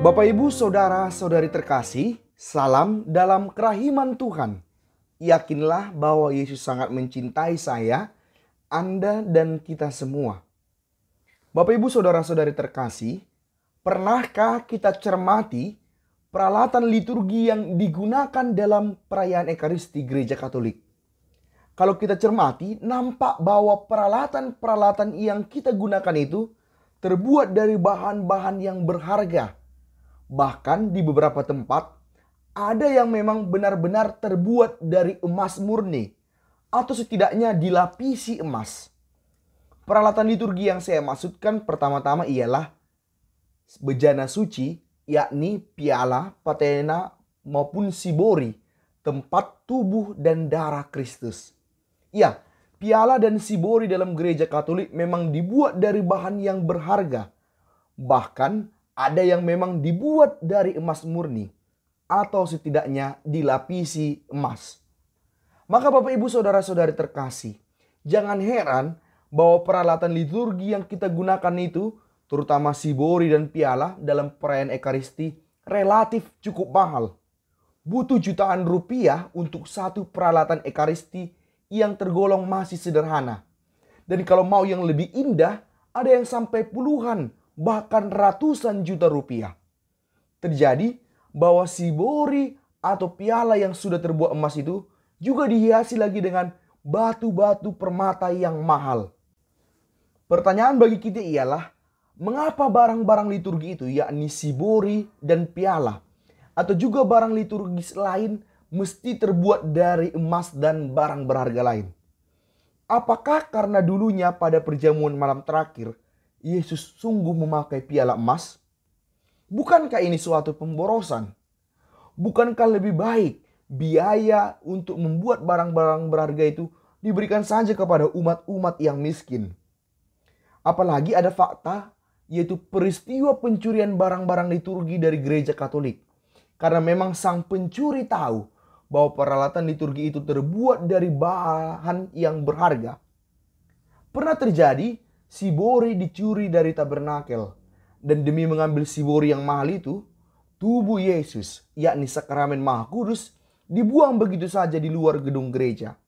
Bapak, Ibu, Saudara-saudari terkasih, salam dalam kerahiman Tuhan. Yakinlah bahwa Yesus sangat mencintai saya, Anda, dan kita semua. Bapak, Ibu, Saudara-saudari terkasih, pernahkah kita cermati peralatan liturgi yang digunakan dalam perayaan Ekaristi Gereja Katolik? Kalau kita cermati, nampak bahwa peralatan-peralatan yang kita gunakan itu terbuat dari bahan-bahan yang berharga. Bahkan di beberapa tempat ada yang memang benar-benar terbuat dari emas murni atau setidaknya dilapisi emas. Peralatan liturgi yang saya maksudkan pertama-tama ialah bejana suci, yakni piala, patena maupun sibori, tempat tubuh dan darah Kristus. Ya, piala dan sibori dalam gereja Katolik memang dibuat dari bahan yang berharga. Bahkan ada yang memang dibuat dari emas murni atau setidaknya dilapisi emas. Maka Bapak, Ibu, Saudara-saudari terkasih, jangan heran bahwa peralatan liturgi yang kita gunakan itu, terutama sibori dan piala dalam perayaan Ekaristi, relatif cukup mahal. Butuh jutaan rupiah untuk satu peralatan Ekaristi yang tergolong masih sederhana. Dan kalau mau yang lebih indah, ada yang sampai puluhan bahkan ratusan juta rupiah. Terjadi bahwa sibori atau piala yang sudah terbuat emas itu juga dihiasi lagi dengan batu-batu permata yang mahal. Pertanyaan bagi kita ialah, mengapa barang-barang liturgi itu, yakni sibori dan piala, atau juga barang liturgis lain mesti terbuat dari emas dan barang berharga lain? Apakah karena dulunya pada perjamuan malam terakhir Yesus sungguh memakai piala emas? Bukankah ini suatu pemborosan? Bukankah lebih baik biaya untuk membuat barang-barang berharga itu diberikan saja kepada umat-umat yang miskin? Apalagi ada fakta, yaitu peristiwa pencurian barang-barang liturgi dari gereja Katolik. Karena memang sang pencuri tahu bahwa peralatan liturgi itu terbuat dari bahan yang berharga. Pernah terjadi sibori dicuri dari tabernakel, dan demi mengambil sibori yang mahal itu, tubuh Yesus, yakni sakramen Maha Kudus, dibuang begitu saja di luar gedung gereja.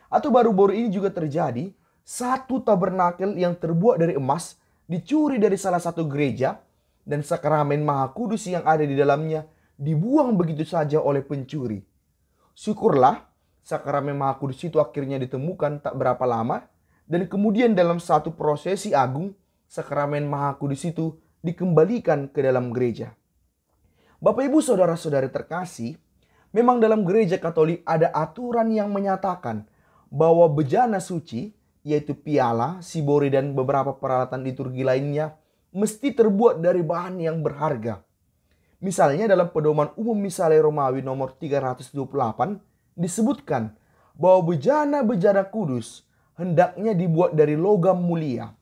Atau baru-baru ini juga terjadi, satu tabernakel yang terbuat dari emas dicuri dari salah satu gereja, dan sakramen Maha Kudus yang ada di dalamnya dibuang begitu saja oleh pencuri. Syukurlah sakramen Maha Kudus itu akhirnya ditemukan tak berapa lama, dan kemudian dalam satu prosesi agung, sakramen Maha Kudus itu dikembalikan ke dalam gereja. Bapak, Ibu, Saudara-saudari terkasih, memang dalam gereja Katolik ada aturan yang menyatakan bahwa bejana suci, yaitu piala, sibori, dan beberapa peralatan liturgi lainnya, mesti terbuat dari bahan yang berharga. Misalnya dalam pedoman umum Misale Romawi nomor 328 disebutkan bahwa bejana-bejana kudus hendaknya dibuat dari logam mulia.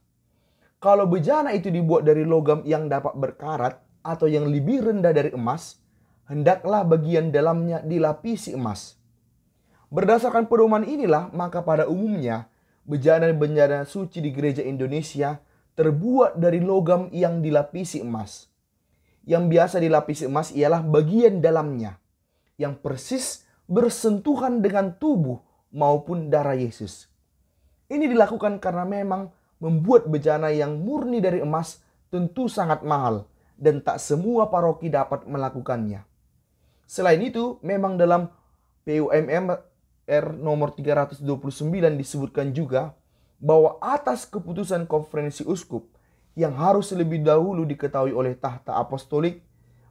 Kalau bejana itu dibuat dari logam yang dapat berkarat atau yang lebih rendah dari emas, hendaklah bagian dalamnya dilapisi emas. Berdasarkan pedoman inilah, maka pada umumnya bejana-bejana suci di gereja Indonesia terbuat dari logam yang dilapisi emas. Yang biasa dilapisi emas ialah bagian dalamnya, yang persis bersentuhan dengan tubuh maupun darah Yesus. Ini dilakukan karena memang membuat bejana yang murni dari emas tentu sangat mahal dan tak semua paroki dapat melakukannya. Selain itu, memang dalam PUMR nomor 329 disebutkan juga bahwa atas keputusan konferensi uskup yang harus lebih dahulu diketahui oleh tahta apostolik,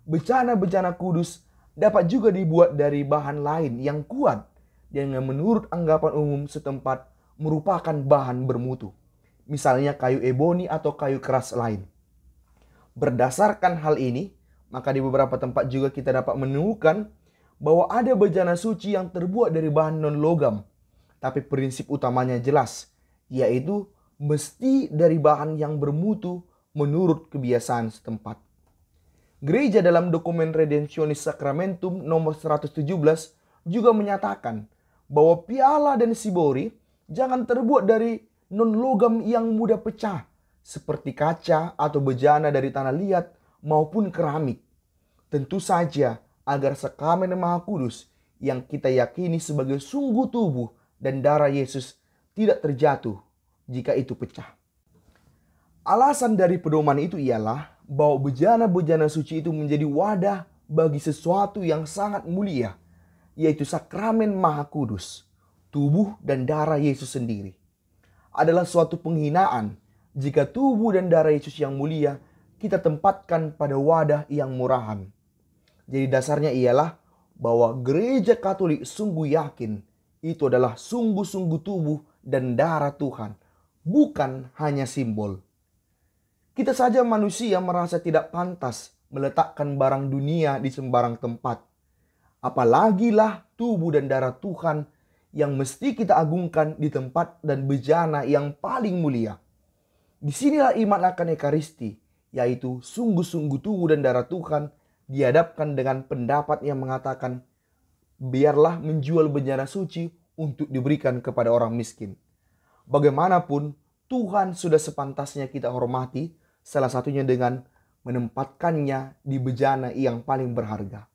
bejana-bejana kudus dapat juga dibuat dari bahan lain yang kuat dan yang menurut anggapan umum setempat merupakan bahan bermutu, misalnya kayu eboni atau kayu keras lain. Berdasarkan hal ini, maka di beberapa tempat juga kita dapat menemukan bahwa ada bejana suci yang terbuat dari bahan non-logam, tapi prinsip utamanya jelas, yaitu mesti dari bahan yang bermutu menurut kebiasaan setempat. Gereja dalam dokumen Redemptionis Sacramentum nomor 117 juga menyatakan bahwa piala dan sibori jangan terbuat dari non-logam yang mudah pecah, seperti kaca atau bejana dari tanah liat maupun keramik. Tentu saja agar sakramen Maha Kudus yang kita yakini sebagai sungguh tubuh dan darah Yesus tidak terjatuh jika itu pecah. Alasan dari pedoman itu ialah bahwa bejana-bejana suci itu menjadi wadah bagi sesuatu yang sangat mulia, yaitu sakramen Maha Kudus, tubuh dan darah Yesus sendiri. Adalah suatu penghinaan jika tubuh dan darah Yesus yang mulia kita tempatkan pada wadah yang murahan. Jadi dasarnya ialah bahwa gereja Katolik sungguh yakin itu adalah sungguh-sungguh tubuh dan darah Tuhan, bukan hanya simbol. Kita saja manusia merasa tidak pantas meletakkan barang dunia di sembarang tempat. Apalagilah tubuh dan darah Tuhan yang mesti kita agungkan di tempat dan bejana yang paling mulia. Disinilah iman akan Ekaristi, yaitu sungguh-sungguh tubuh dan darah Tuhan dihadapkan dengan pendapat yang mengatakan, biarlah menjual bejana suci untuk diberikan kepada orang miskin. Bagaimanapun, Tuhan sudah sepantasnya kita hormati, salah satunya dengan menempatkannya di bejana yang paling berharga.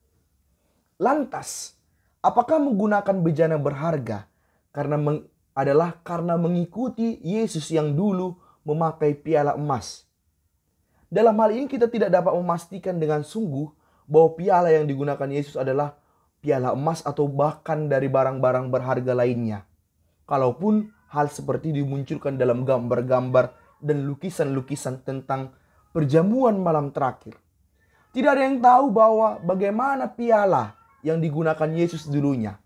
Lantas, apakah menggunakan bejana berharga adalah karena mengikuti Yesus yang dulu memakai piala emas? Dalam hal ini kita tidak dapat memastikan dengan sungguh bahwa piala yang digunakan Yesus adalah piala emas atau bahkan dari barang-barang berharga lainnya. Kalaupun hal seperti dimunculkan dalam gambar-gambar dan lukisan-lukisan tentang perjamuan malam terakhir. Tidak ada yang tahu bahwa bagaimana piala yang digunakan Yesus dulunya.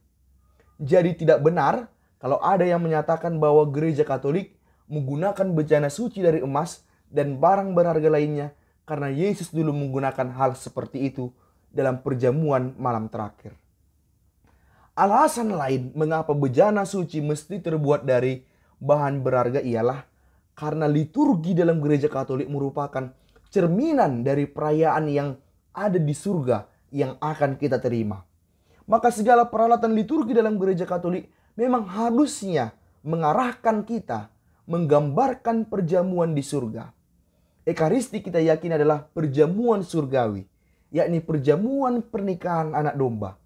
Jadi tidak benar kalau ada yang menyatakan bahwa gereja Katolik menggunakan bejana suci dari emas dan barang berharga lainnya karena Yesus dulu menggunakan hal seperti itu dalam perjamuan malam terakhir. Alasan lain mengapa bejana suci mesti terbuat dari bahan berharga ialah karena liturgi dalam gereja Katolik merupakan cerminan dari perayaan yang ada di surga yang akan kita terima. Maka segala peralatan liturgi dalam gereja Katolik memang harusnya mengarahkan kita menggambarkan perjamuan di surga. Ekaristi kita yakin adalah perjamuan surgawi, yakni perjamuan pernikahan anak domba.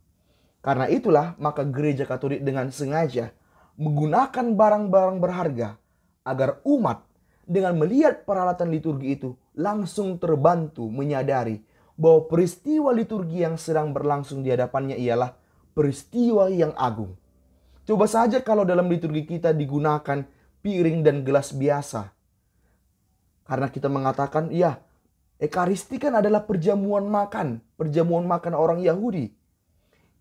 Karena itulah maka gereja Katolik dengan sengaja menggunakan barang-barang berharga agar umat dengan melihat peralatan liturgi itu langsung terbantu menyadari bahwa peristiwa liturgi yang sedang berlangsung di hadapannya ialah peristiwa yang agung. Coba saja kalau dalam liturgi kita digunakan piring dan gelas biasa. Karena kita mengatakan, ya, Ekaristi kan adalah perjamuan makan orang Yahudi.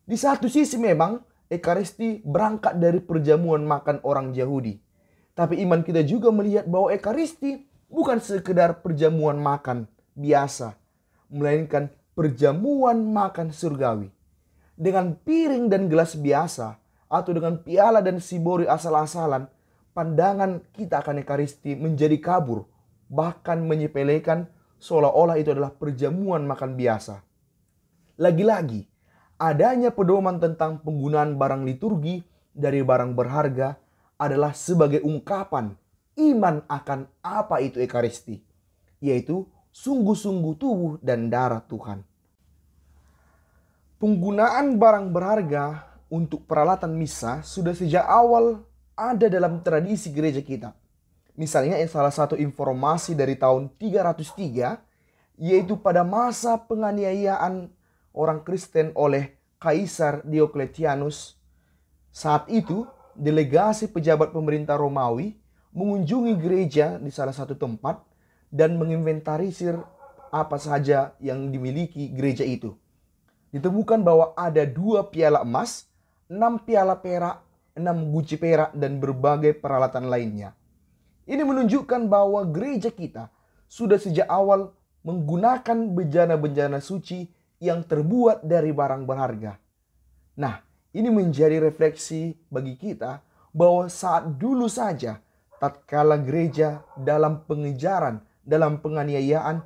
Di satu sisi memang Ekaristi berangkat dari perjamuan makan orang Yahudi. Tapi iman kita juga melihat bahwa Ekaristi bukan sekedar perjamuan makan biasa, melainkan perjamuan makan surgawi. Dengan piring dan gelas biasa, atau dengan piala dan sibori asal-asalan, pandangan kita akan Ekaristi menjadi kabur, bahkan menyepelekan seolah-olah itu adalah perjamuan makan biasa. Lagi-lagi, adanya pedoman tentang penggunaan barang liturgi dari barang berharga adalah sebagai ungkapan iman akan apa itu Ekaristi, yaitu sungguh-sungguh tubuh dan darah Tuhan. Penggunaan barang berharga untuk peralatan misa sudah sejak awal ada dalam tradisi gereja kita. Misalnya salah satu informasi dari tahun 303, yaitu pada masa penganiayaan orang Kristen oleh Kaisar Diocletianus. Saat itu, delegasi pejabat pemerintah Romawi mengunjungi gereja di salah satu tempat dan menginventarisir apa saja yang dimiliki gereja itu. Ditemukan bahwa ada 2 piala emas, 6 piala perak, 6 guci perak, dan berbagai peralatan lainnya. Ini menunjukkan bahwa gereja kita sudah sejak awal menggunakan bejana-bejana suci yang terbuat dari barang berharga. Nah, ini menjadi refleksi bagi kita bahwa saat dulu saja tatkala gereja dalam pengejaran, dalam penganiayaan,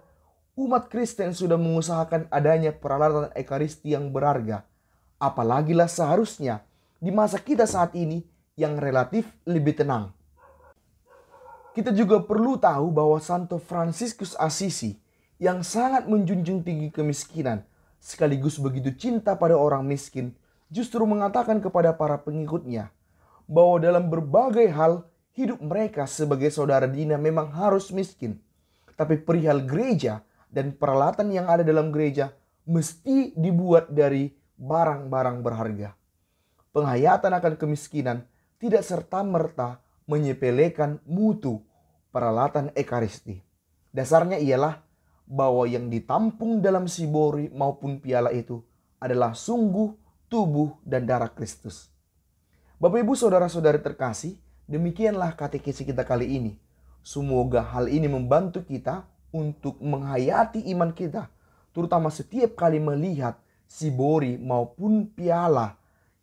umat Kristen sudah mengusahakan adanya peralatan Ekaristi yang berharga. Apalagilah seharusnya di masa kita saat ini yang relatif lebih tenang. Kita juga perlu tahu bahwa Santo Fransiskus Assisi yang sangat menjunjung tinggi kemiskinan sekaligus begitu cinta pada orang miskin, justru mengatakan kepada para pengikutnya bahwa dalam berbagai hal hidup mereka sebagai saudara Dina memang harus miskin. Tapi perihal gereja dan peralatan yang ada dalam gereja mesti dibuat dari barang-barang berharga. Penghayatan akan kemiskinan tidak serta-merta menyepelekan mutu peralatan ekaristi. Dasarnya ialah bahwa yang ditampung dalam sibori maupun piala itu adalah sungguh tubuh dan darah Kristus. Bapak Ibu saudara-saudari terkasih, demikianlah katekesi kita kali ini. Semoga hal ini membantu kita untuk menghayati iman kita, terutama setiap kali melihat sibori maupun piala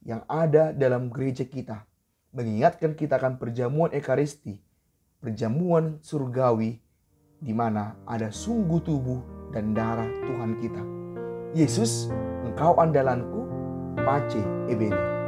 yang ada dalam gereja kita. Mengingatkan kita akan perjamuan ekaristi, perjamuan surgawi, di mana ada sungguh tubuh dan darah Tuhan kita. Yesus, Engkau andalanku, Pace Ebene.